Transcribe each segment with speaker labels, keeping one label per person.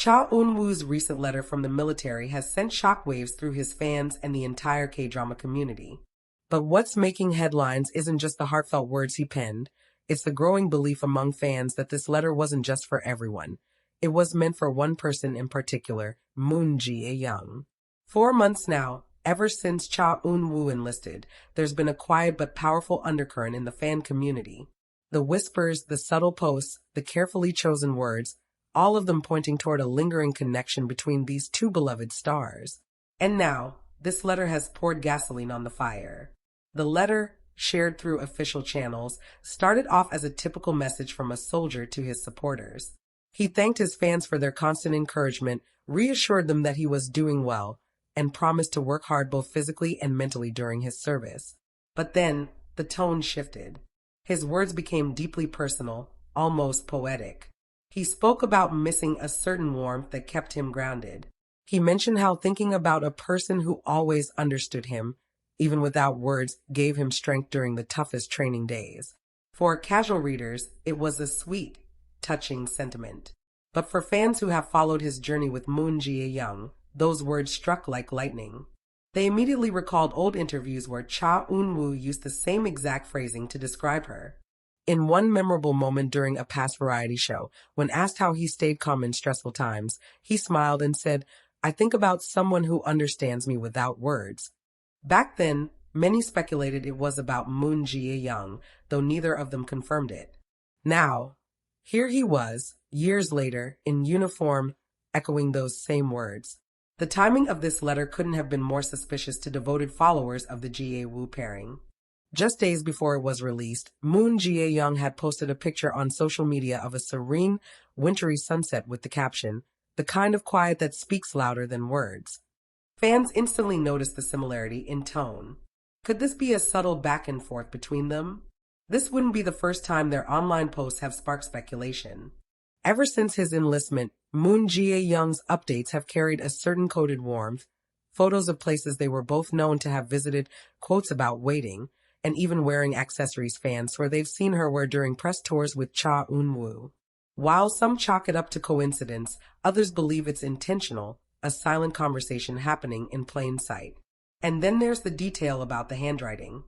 Speaker 1: Cha Eun-woo's recent letter from the military has sent shockwaves through his fans and the entire K-drama community. But what's making headlines isn't just the heartfelt words he penned, it's the growing belief among fans that this letter wasn't just for everyone. It was meant for one person in particular, Moon Jae-young. 4 months now, ever since Cha Eun-woo enlisted, there's been a quiet but powerful undercurrent in the fan community. The whispers, the subtle posts, the carefully chosen words, all of them pointing toward a lingering connection between these two beloved stars. And now, this letter has poured gasoline on the fire. The letter, shared through official channels, started off as a typical message from a soldier to his supporters. He thanked his fans for their constant encouragement, reassured them that he was doing well, and promised to work hard both physically and mentally during his service. But then, the tone shifted. His words became deeply personal, almost poetic. He spoke about missing a certain warmth that kept him grounded. He mentioned how thinking about a person who always understood him, even without words, gave him strength during the toughest training days. For casual readers, it was a sweet, touching sentiment. But for fans who have followed his journey with Moon Jae-young, those words struck like lightning. They immediately recalled old interviews where Cha Eun-woo used the same exact phrasing to describe her. In one memorable moment during a past variety show, when asked how he stayed calm in stressful times, he smiled and said, "I think about someone who understands me without words." Back then, many speculated it was about Moon Jae-young, though neither of them confirmed it. Now, here he was, years later, in uniform, echoing those same words. The timing of this letter couldn't have been more suspicious to devoted followers of the Jae-woo pairing. Just days before it was released, Moon Jae-young had posted a picture on social media of a serene, wintry sunset with the caption, "The kind of quiet that speaks louder than words." Fans instantly noticed the similarity in tone. Could this be a subtle back and forth between them? This wouldn't be the first time their online posts have sparked speculation. Ever since his enlistment, Moon Jae-young's updates have carried a certain coded warmth, photos of places they were both known to have visited, quotes about waiting, and even wearing accessories fans swear they've seen her wear during press tours with Cha Eun-woo. While some chalk it up to coincidence, others believe it's intentional, a silent conversation happening in plain sight. And then there's the detail about the handwriting.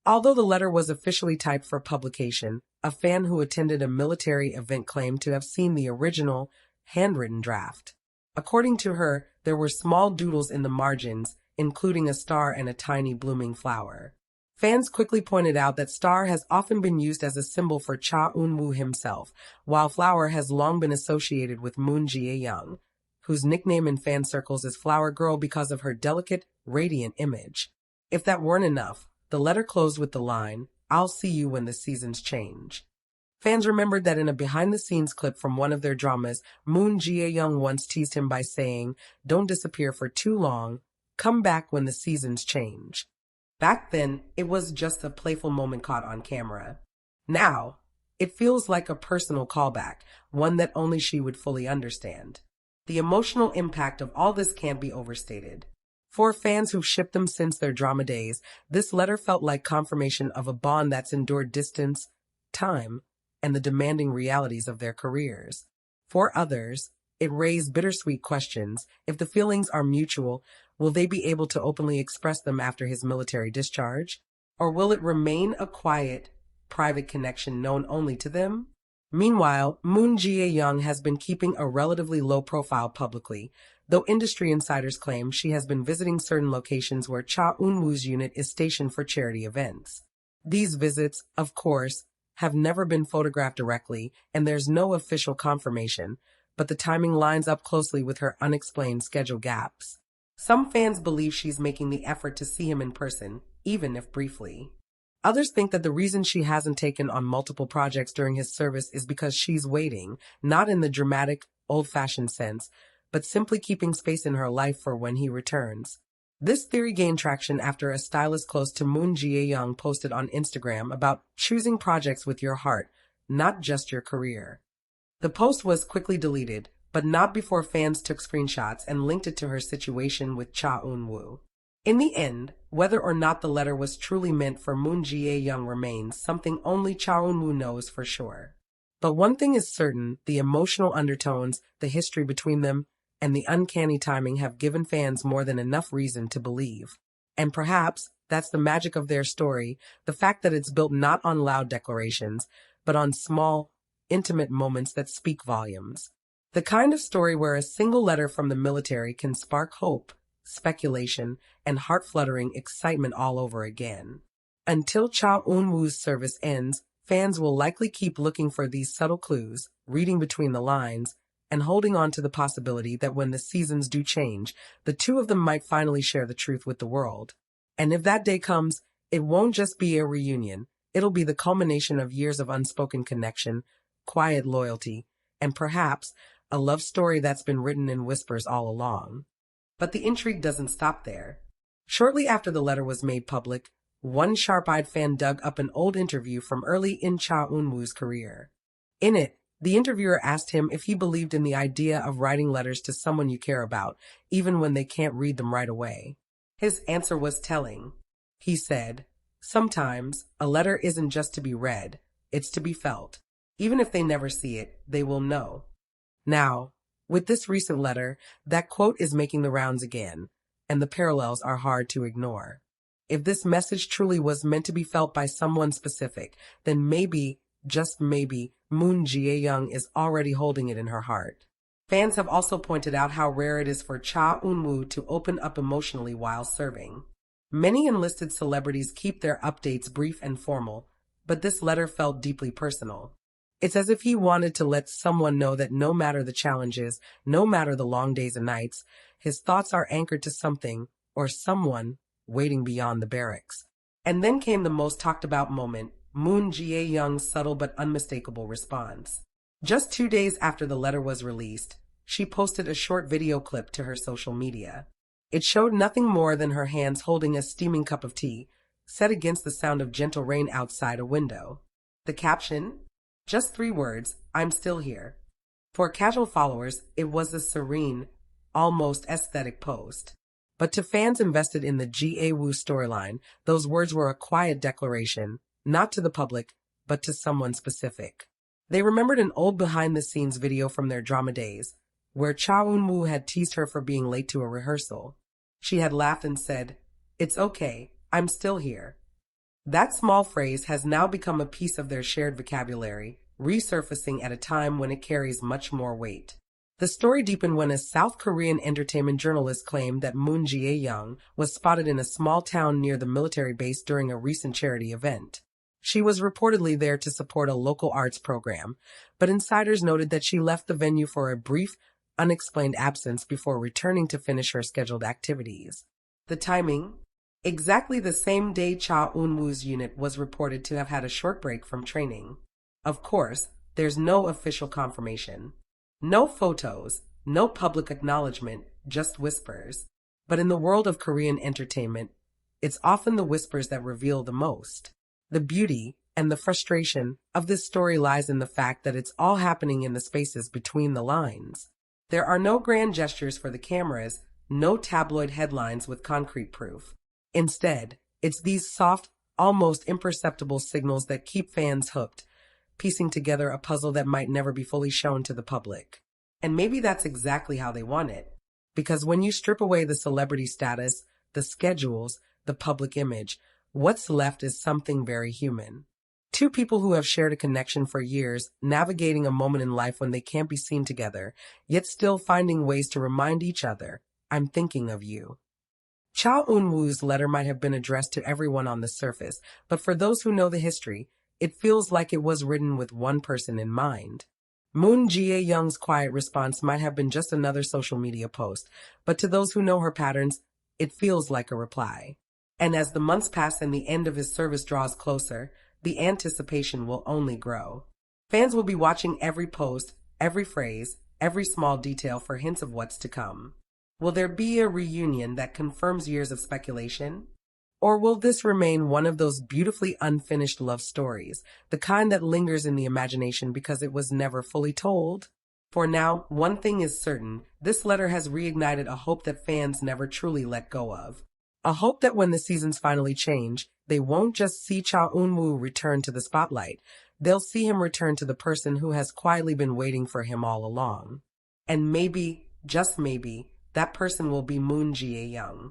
Speaker 1: Although the letter was officially typed for publication, a fan who attended a military event claimed to have seen the original, handwritten draft. According to her, there were small doodles in the margins, including a star and a tiny blooming flower. Fans quickly pointed out that star has often been used as a symbol for Cha Eun-woo himself, while flower has long been associated with Moon Jae-young, whose nickname in fan circles is Flower Girl because of her delicate, radiant image. If that weren't enough, the letter closed with the line, "I'll see you when the seasons change." Fans remembered that in a behind-the-scenes clip from one of their dramas, Moon Jae-young once teased him by saying, "Don't disappear for too long, come back when the seasons change." Back then, it was just a playful moment caught on camera. Now, it feels like a personal callback, one that only she would fully understand. The emotional impact of all this can't be overstated. For fans who've shipped them since their drama days, this letter felt like confirmation of a bond that's endured distance, time, and the demanding realities of their careers. For others, it raised bittersweet questions. If the feelings are mutual, will they be able to openly express them after his military discharge? Or will it remain a quiet, private connection known only to them? Meanwhile, Moon Jae-young has been keeping a relatively low profile publicly, though industry insiders claim she has been visiting certain locations where Cha Eun-woo's unit is stationed for charity events. These visits, of course, have never been photographed directly, and there's no official confirmation, but the timing lines up closely with her unexplained schedule gaps. Some fans believe she's making the effort to see him in person, even if briefly. Others think that the reason she hasn't taken on multiple projects during his service is because she's waiting, not in the dramatic, old-fashioned sense, but simply keeping space in her life for when he returns. This theory gained traction after a stylist close to Moon Jae-young posted on Instagram about choosing projects with your heart, not just your career. The post was quickly deleted, but not before fans took screenshots and linked it to her situation with Cha Eun-woo. In the end, whether or not the letter was truly meant for Moon Jae-young remains something only Cha Eun-woo knows for sure. But one thing is certain, the emotional undertones, the history between them, and the uncanny timing have given fans more than enough reason to believe. And perhaps that's the magic of their story, the fact that it's built not on loud declarations, but on small, intimate moments that speak volumes. The kind of story where a single letter from the military can spark hope, speculation, and heart-fluttering excitement all over again. Until Cha Eun-woo's service ends, fans will likely keep looking for these subtle clues, reading between the lines, and holding on to the possibility that when the seasons do change, the two of them might finally share the truth with the world. And if that day comes, it won't just be a reunion, it'll be the culmination of years of unspoken connection, quiet loyalty, and perhaps a love story that's been written in whispers all along. But the intrigue doesn't stop there. Shortly after the letter was made public, one sharp-eyed fan dug up an old interview from early in Cha Eun-woo's career. In it, the interviewer asked him if he believed in the idea of writing letters to someone you care about, even when they can't read them right away. His answer was telling. He said, "Sometimes, a letter isn't just to be read, it's to be felt. Even if they never see it, they will know." Now, with this recent letter, that quote is making the rounds again, and the parallels are hard to ignore. If this message truly was meant to be felt by someone specific, then maybe, just maybe, Moon Jae-young is already holding it in her heart. Fans have also pointed out how rare it is for Cha Eun-woo to open up emotionally while serving. Many enlisted celebrities keep their updates brief and formal, but this letter felt deeply personal. It's as if he wanted to let someone know that no matter the challenges, no matter the long days and nights, his thoughts are anchored to something, or someone, waiting beyond the barracks. And then came the most talked about moment, Moon Jae-young's subtle but unmistakable response. Just 2 days after the letter was released, she posted a short video clip to her social media. It showed nothing more than her hands holding a steaming cup of tea, set against the sound of gentle rain outside a window. The caption? Just 3 words, "I'm still here." For casual followers, it was a serene, almost aesthetic post. But to fans invested in the Jae-woo storyline, those words were a quiet declaration, not to the public, but to someone specific. They remembered an old behind-the-scenes video from their drama days, where Cha Eun-woo had teased her for being late to a rehearsal. She had laughed and said, "It's okay, I'm still here." That small phrase has now become a piece of their shared vocabulary, resurfacing at a time when it carries much more weight. The story deepened when a South Korean entertainment journalist claimed that Moon Jae-young was spotted in a small town near the military base during a recent charity event. She was reportedly there to support a local arts program, but insiders noted that she left the venue for a brief, unexplained absence before returning to finish her scheduled activities. The timing? Exactly the same day Cha Eun-woo's unit was reported to have had a short break from training. Of course, there's no official confirmation. No photos, no public acknowledgement, just whispers. But in the world of Korean entertainment, it's often the whispers that reveal the most. The beauty and the frustration of this story lies in the fact that it's all happening in the spaces between the lines. There are no grand gestures for the cameras, no tabloid headlines with concrete proof. Instead, it's these soft, almost imperceptible signals that keep fans hooked, piecing together a puzzle that might never be fully shown to the public. And maybe that's exactly how they want it. Because when you strip away the celebrity status, the schedules, the public image, what's left is something very human. 2 people who have shared a connection for years, navigating a moment in life when they can't be seen together, yet still finding ways to remind each other, "I'm thinking of you." Cha Eun-woo's letter might have been addressed to everyone on the surface, but for those who know the history, it feels like it was written with one person in mind. Moon Jae-young's quiet response might have been just another social media post, but to those who know her patterns, it feels like a reply. And as the months pass and the end of his service draws closer, the anticipation will only grow. Fans will be watching every post, every phrase, every small detail for hints of what's to come. Will there be a reunion that confirms years of speculation? Or will this remain one of those beautifully unfinished love stories, the kind that lingers in the imagination because it was never fully told? For now, one thing is certain, this letter has reignited a hope that fans never truly let go of. A hope that when the seasons finally change, they won't just see Cha Eun-woo return to the spotlight. They'll see him return to the person who has quietly been waiting for him all along. And maybe, just maybe, that person will be Moon Jae-young.